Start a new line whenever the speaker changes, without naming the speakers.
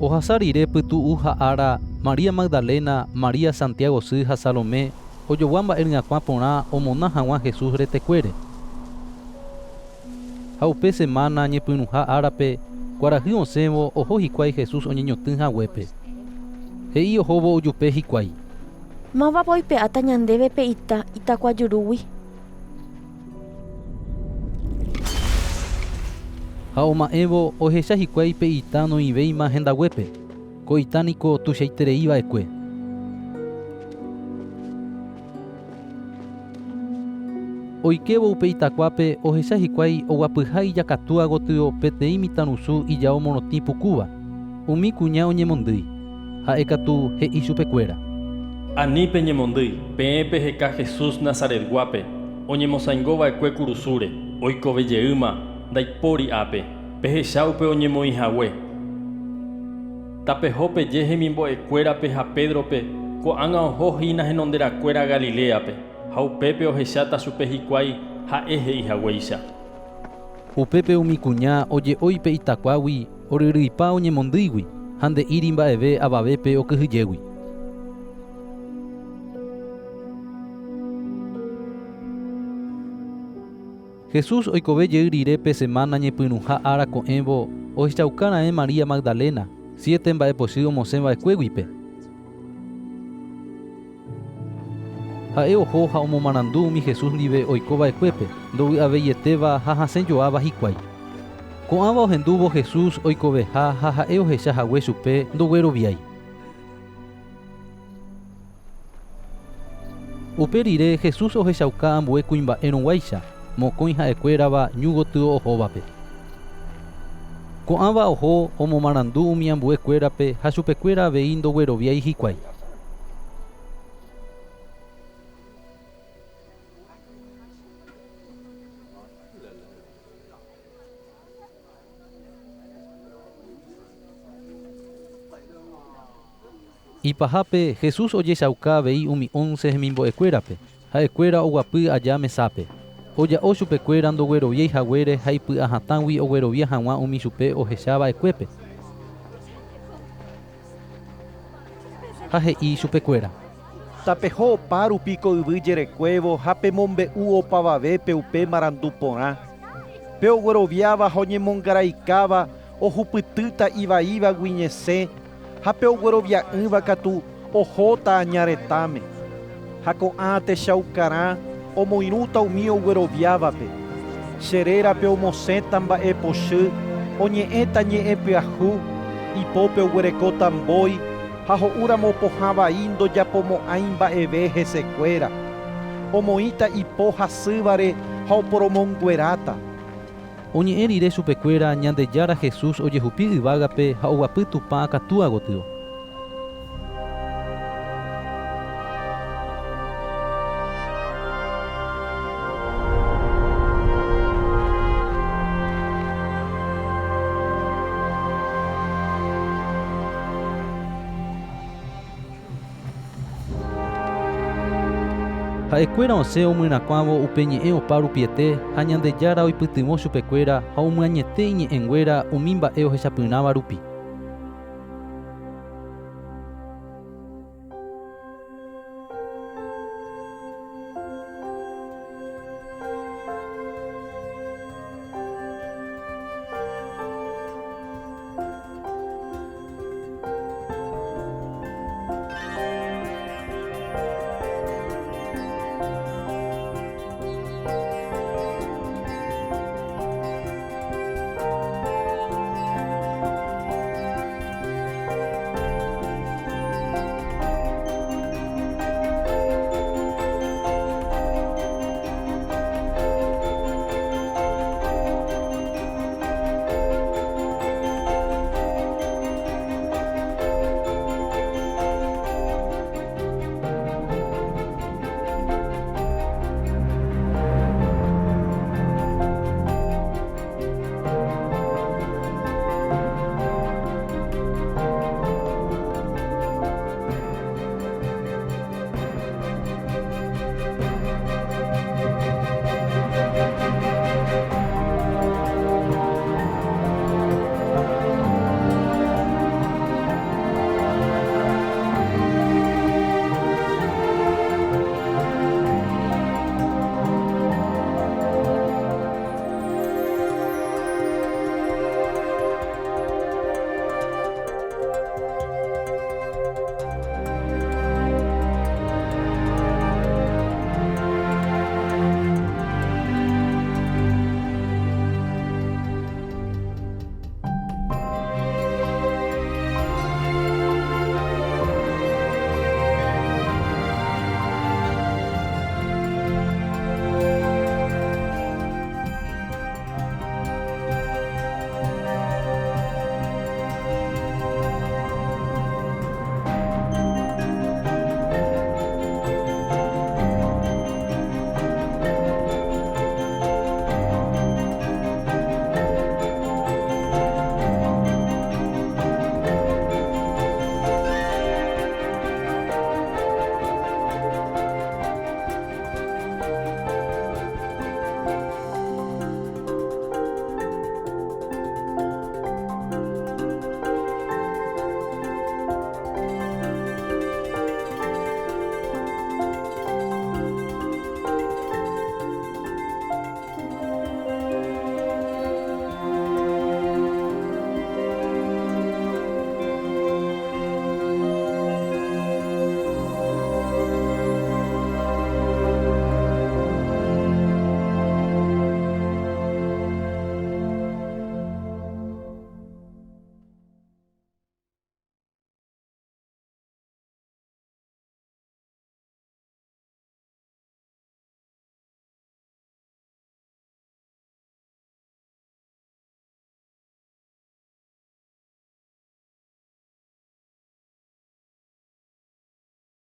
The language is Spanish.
Ohasa rire pytu'u ha ára María Magdalena, María Santiago sy ha Salomé ojogua mba'yry'akua porã omona hag̃ua Jesús retekuére. Ha upe semana ñepyrũha árape kuarahy osẽvo oho hikuái Jesús oñeñotỹ haguépe. He'i ohóvo ojupe hikuái.
Mávapa oipe'áta ñandéve pe itakuajurúgui.
Ha oma'ẽvo ohecha hikuái pe ita noĩvéima hendaguépe. Ko ita niko tuichaitereiva'ekue. Oikevo upe itakuápe ohecha hikuái oguapyha ijakatúva gotyo peteĩ mitãrusu ijao morotĩ pukúva. Umi kuña oñemondýi. Ha'e katu he'i chupekuéra.
Ani peñemondýi, peẽpe heka Jesús Nazaretguápe, oñemosãingova'ekue kurusúre, oikovejeýma, ndaipóri ápe, pehecha upe oñemoĩhague. Tapeho peje hemimbo'ekuérape ha Pedrope, ko'ág̃a ohohína henonderakuéra Galileape, ha upépe ohecháta chupe hikuái ha'e he'ihaguéicha.
Upépe umi kuña oje'ói pe itakuágui oryrýipa oñemondýigui ha nde'íri mba'eve avavépe okyhyjégui. Jesús oikove rire pe semana ñepyrũha ára ko'ẽvo ohechaukára'e María Magdalena 7 mba'epochy omosẽva'ekuéguipe. Ha'e oho ha omomarandu umi Jesús ndive oikova'ekuépe ndovy'aveietéva ha hasẽjoáva hikuái. Ko'ãva ohendúvo Jesús oikoveha ha ha'e ohecha hague chupe ndogueroviái. Upe rire Jesús ohechauka ambue kuimba'erõguáicha mokõi ha'ekuérava ñu gotyo ohóvape. Ko'ãva oho omomarandu umi ambuekuérape ha chupekuéra avei ndogueroviái hikuái. Ipahápe Jesús ojechauka avei umi 11 hemimbo'ekuérape ha'ekuéra oguapy aja mesápe. Oja'o chupekuéra ndogueroviái haguére ha ipy'a hatãgui oguerovia hag̃ua umi chupe ohechava'ekuépe. Ha he'i chupekuéra.
Tapeho opa rupiko yvy jerekuévo ha pemombe'u opavavépe upe marandu porã. Pe ogueroviáva ha oñemongara'ikáva ohupytýta ivaíva guiñesẽ ha pe oguerovia'ỹva katu ohóta añaretãme. Ha ko'ã techaukarã omoirũta umi ogueroviávape. Cherérape omosẽta mba'epochy, oñe'ẽta ñe'ẽpyahu, ipópe oguerekóta mbói ha ho'úramo pohã vai ndojapomo'ãi mba'eve hesekuéra. Omoĩta ipo hasývare ha oporomongueráta.
Oñe'ẽ rire chupekuéra Ñandejára Jesús ojehupi yvágape ha oguapy tupã akatúva gotyo. Ha'ekuéra osẽ omyrakuãvo upe ñe'ẽ opa rupiete ha Ñandejára oipytyvõ chupekuéra ha omyañete iñe'ẽnguéra umi mba'e ohechapyrãva rupi.